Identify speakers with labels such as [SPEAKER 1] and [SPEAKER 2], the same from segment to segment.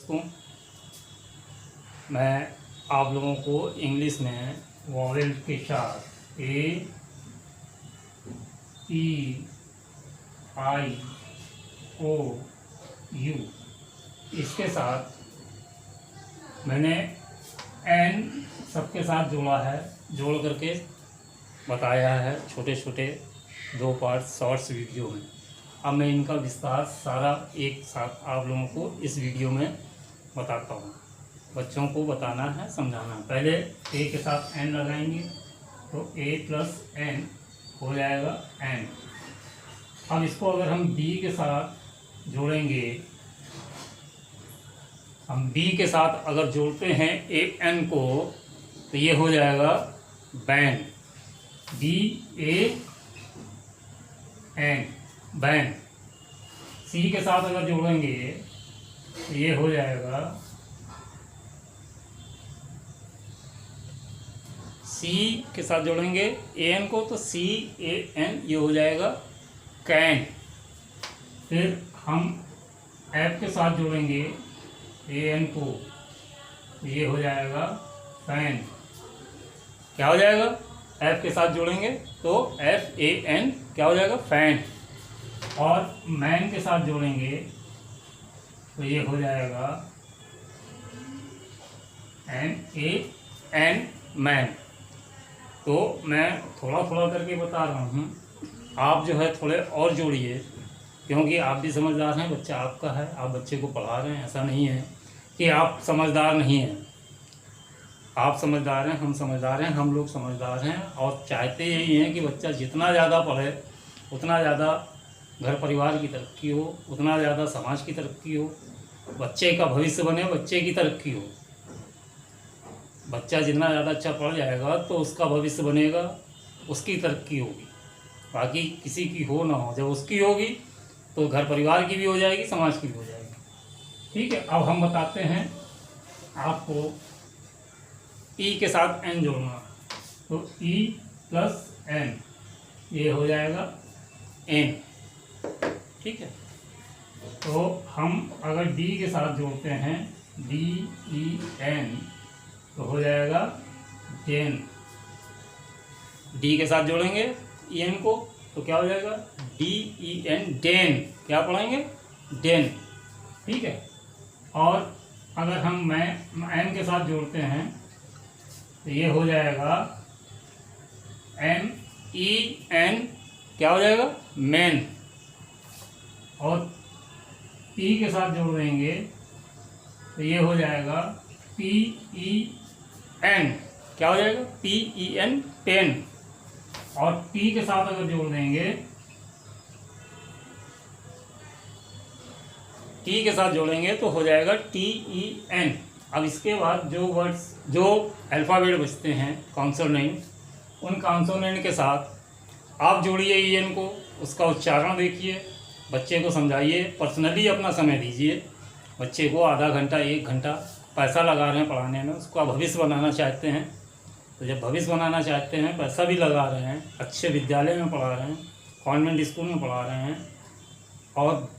[SPEAKER 1] दोस्तों, मैं आप लोगों को इंग्लिश में वॉवेल के साथ ए, ई, आई, ओ, यू, इसके साथ मैंने एन सबके साथ जोड़ा है, जोड़ करके बताया है छोटे छोटे 2 पार्ट शॉर्ट्स वीडियो में। अब मैं इनका विस्तार सारा एक साथ आप लोगों को इस वीडियो में बताता हूँ। बच्चों को बताना है, समझाना है। पहले ए के साथ एन लगाएंगे तो ए प्लस एन हो जाएगा एन। अब इसको अगर हम बी के साथ जोड़ेंगे, हम बी के साथ अगर जोड़ते हैं ए एन को, तो ये हो जाएगा ban, B A N, ban. सी के साथ अगर जोड़ेंगे तो ये हो जाएगा सी के साथ जोड़ेंगे ए एन को तो सी ए एन, ये हो जाएगा कैन। फिर हम एफ के साथ जोड़ेंगे ए एन को, तो ये हो जाएगा फैन। क्या हो जाएगा? एफ के साथ जोड़ेंगे तो एफ ए एन क्या हो जाएगा? फैन। और मैन के साथ जोड़ेंगे तो ये हो जाएगा एन ए एन, मैन। तो मैं थोड़ा थोड़ा करके बता रहा हूँ, आप जो है थोड़े और जोड़िए, क्योंकि आप भी समझदार हैं, बच्चा आपका है, आप बच्चे को पढ़ा रहे हैं। ऐसा नहीं है कि आप समझदार नहीं हैं, आप समझदार हैं, हम समझदार हैं, हम लोग समझदार हैं। और चाहते यही हैं कि बच्चा जितना ज़्यादा पढ़े उतना ज़्यादा घर परिवार की तरक्की हो, उतना ज़्यादा समाज की तरक्की हो, बच्चे का भविष्य बने, बच्चे की तरक्की हो। बच्चा जितना ज़्यादा अच्छा पढ़ जाएगा तो उसका भविष्य बनेगा, उसकी तरक्की होगी। बाकी किसी की हो ना हो, जब उसकी होगी तो घर परिवार की भी हो जाएगी, समाज की भी हो जाएगी। ठीक है, अब हम बताते हैं आपको ई के साथ एन जोड़ना। तो ई प्लस एन, ये हो जाएगा एन। ठीक है, तो हम अगर डी के साथ जोड़ते हैं डी ई एन, तो हो जाएगा डेन। डी के साथ जोड़ेंगे ई एन को तो क्या हो जाएगा? D E N, den. क्या पढ़ेंगे? डेन। ठीक है, और अगर हम एन के साथ जोड़ते हैं तो ये हो जाएगा एम ई एन, क्या हो जाएगा? मैन। और पी के साथ जोड़ देंगे तो ये हो जाएगा पी ई एन, क्या हो जाएगा? P E N, pen. और टी के साथ अगर जोड़ देंगे, टी के साथ जोड़ेंगे तो हो जाएगा टी ई एन। अब इसके बाद जो वर्ड्स, जो अल्फ़ाबेट बचते हैं कॉन्सोनेंट, उन कॉन्सोनेंट के साथ आप जोड़िए ई एन को, उसका उच्चारण देखिए, बच्चे को समझाइए, पर्सनली अपना समय दीजिए। बच्चे को आधा घंटा 1 घंटा पैसा लगा रहे हैं पढ़ाने में, उसका भविष्य बनाना चाहते हैं। तो जब भविष्य बनाना चाहते हैं, पैसा भी लगा रहे हैं, अच्छे विद्यालय में पढ़ा रहे हैं, कॉन्वेंट स्कूल में पढ़ा रहे हैं और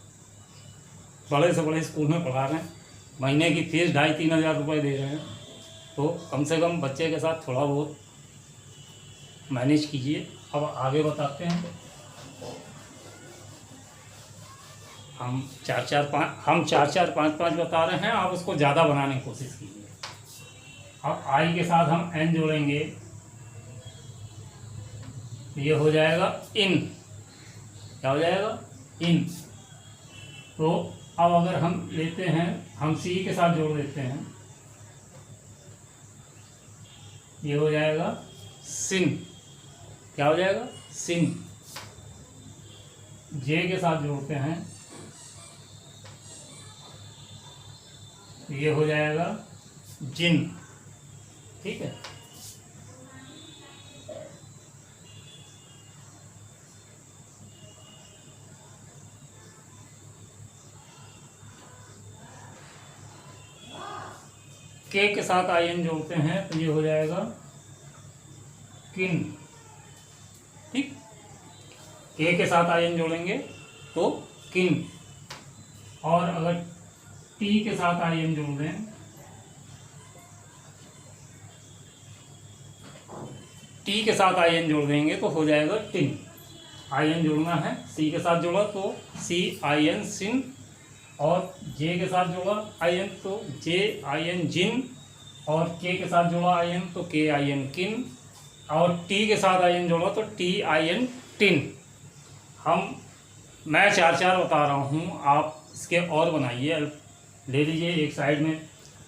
[SPEAKER 1] बड़े से बड़े स्कूल में पढ़ा रहे हैं, महीने की फीस 2,500-3 हज़ार रुपये दे रहे हैं, तो कम से कम बच्चे के साथ थोड़ा बहुत मैनेज कीजिए। अब आगे बताते हैं। हम 4-4, 5-5 बता रहे हैं, आप उसको ज़्यादा बनाने की कोशिश कीजिए। अब आई के साथ हम एन जोड़ेंगे, ये हो जाएगा इन। क्या हो जाएगा? इन। तो अब अगर हम लेते हैं, हम सी के साथ जोड़ देते हैं, ये हो जाएगा सिन। क्या हो जाएगा? सिन। जे के साथ जोड़ते हैं, ये हो जाएगा जिन। ठीक है, के साथ आई एन जोड़ते हैं तो ये हो जाएगा किन। ठीक, के साथ आई एन जोड़ेंगे तो किन। और अगर टी के साथ आई एन जोड़ दें, टी के साथ आई एन जोड़ देंगे तो हो जाएगा टिन। आई एन जोड़ना है, सी के साथ जोड़ा तो सी आई एन सिन, और जे के साथ जोड़ा आई एन तो जे आई एन जिन, और के के साथ जोड़ा आई एन तो के आई एन किन, और टी के साथ आई एन जोड़ा तो टी आई एन टिन। मैं चार चार बता रहा हूँ, आप इसके और बनाइए। ले लीजिए एक साइड में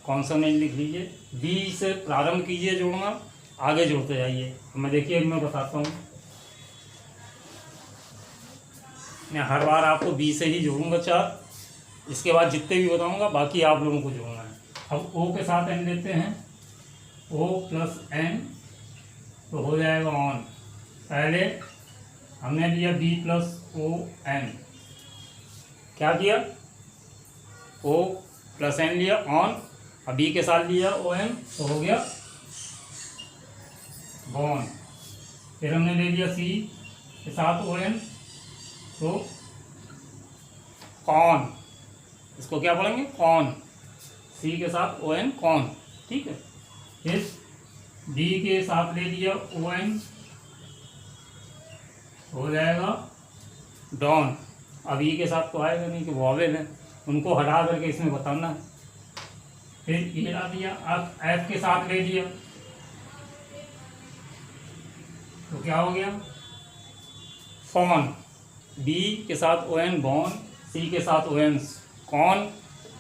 [SPEAKER 1] कॉन्सोनेंट लिख लीजिए, बी से प्रारंभ कीजिए जोड़ना, आगे जोड़ते जाइए। मैं देखिए मैं बताता हूँ, मैं हर बार आपको बी से ही जोड़ूंगा चार, इसके बाद जितने भी बताऊंगा बाकी आप लोगों को जोड़ना है। अब ओ के साथ एन लेते हैं, ओ प्लस एन तो हो जाएगा ऑन। पहले हमने लिया बी प्लस ओ एन, क्या किया, ओ प्लस एन लिया ऑन, अब बी के साथ लिया ओ एन तो हो गया बॉन। फिर हमने ले लिया सी के साथ ओ एन तो कॉन, इसको क्या पढ़ेंगे कॉन, सी के साथ ओ एन कॉन, ठीक है। फिर बी के साथ ले लिया ओ एन हो जाएगा डॉन। अब ई के साथ तो आएगा नहीं कि वॉवेल है, उनको हटा करके इसमें बताना है। फिर ये ला दिया, अब एफ के साथ ले लिया तो क्या हो गया फॉन। बी के साथ ओ एन बॉन, सी के साथ ओ एन कॉन,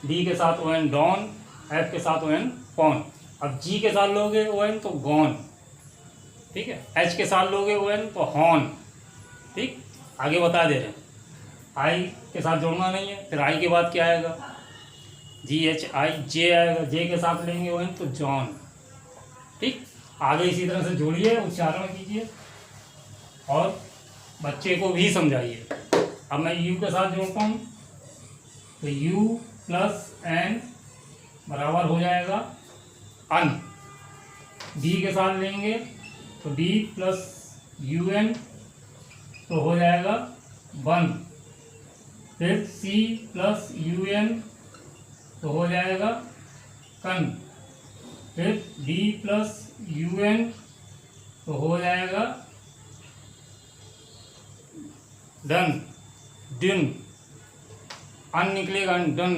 [SPEAKER 1] डी के साथ ओ एन डॉन, एफ के साथ ओ एन फॉन। अब जी के साथ लोगे ओ एन तो गॉन, ठीक है। एच के साथ लोगे ओ एन तो हॉन, ठीक। आगे बता दे रहे हैं, आई के साथ जोड़ना नहीं है। फिर आई के बाद क्या आएगा, जी एच आई जे आएगा, जे के साथ लेंगे ओ एन तो जॉन, ठीक। आगे इसी तरह से जोड़िए, उच्चारण कीजिए और बच्चे को भी समझाइए। अब मैं यू के साथ जोड़ता हूँ तो यू प्लस एन बराबर हो जाएगा अन। बी के साथ लेंगे तो बी प्लस यू एन तो हो जाएगा वन। फिर सी प्लस यू एन तो हो जाएगा कन। फिर डी प्लस यू एन तो हो जाएगा डन, डिन, अन निकलेगा डन।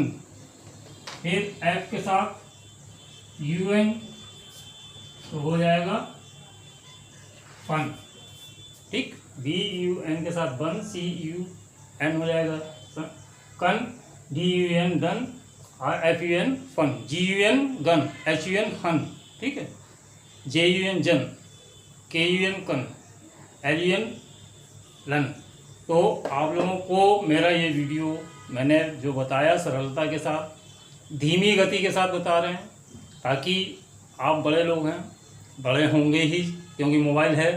[SPEAKER 1] फिर एफ के साथ यू एन तो हो जाएगा फन, ठीक। बी यू एन के साथ बन, सी यू एन हो जाएगा kun, D U N dun, और F U N fun, G U N gun, H U N hun, ठीक है। J U N jun, K U N kun, L U N lun. तो आप लोगों को मेरा ये वीडियो मैंने जो बताया सरलता के साथ, धीमी गति के साथ बता रहे हैं, ताकि आप बड़े लोग हैं, बड़े होंगे ही क्योंकि मोबाइल है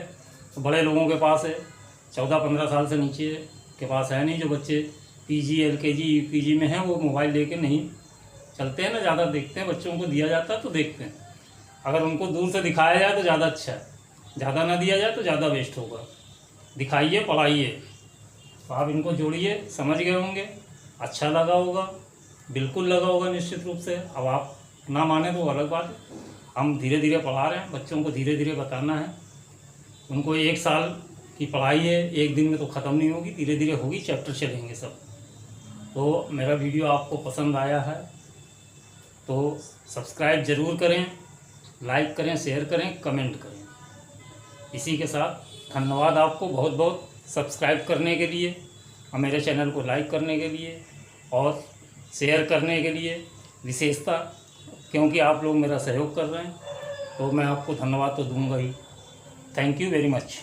[SPEAKER 1] तो बड़े लोगों के पास है। 14-15 साल से नीचे के पास है नहीं। जो बच्चे पीजी एलकेजी यूकेजी में हैं वो मोबाइल लेके नहीं चलते हैं ना, ज़्यादा देखते हैं। बच्चों को दिया जाता है तो देखते हैं, अगर उनको दूर से दिखाया जाए तो ज़्यादा अच्छा है, ज़्यादा ना दिया जाए तो ज़्यादा वेस्ट होगा। दिखाइए, पढ़ाइए, तो आप इनको जोड़िए। समझ गए होंगे, अच्छा लगा होगा, बिल्कुल लगा होगा निश्चित रूप से। अब आप ना माने तो अलग बात है, हम धीरे धीरे पढ़ा रहे हैं, बच्चों को धीरे धीरे बताना है। उनको 1 साल की पढ़ाई है, एक दिन में तो ख़त्म नहीं होगी, धीरे धीरे होगी, चैप्टर चलेंगे सब। तो मेरा वीडियो आपको पसंद आया है तो सब्सक्राइब ज़रूर करें, लाइक करें, शेयर करें, कमेंट करें। इसी के साथ धन्यवाद आपको बहुत बहुत सब्सक्राइब करने के लिए और मेरे चैनल को लाइक करने के लिए और शेयर करने के लिए, विशेषता क्योंकि आप लोग मेरा सहयोग कर रहे हैं तो मैं आपको धन्यवाद तो दूंगा ही। Thank you very much.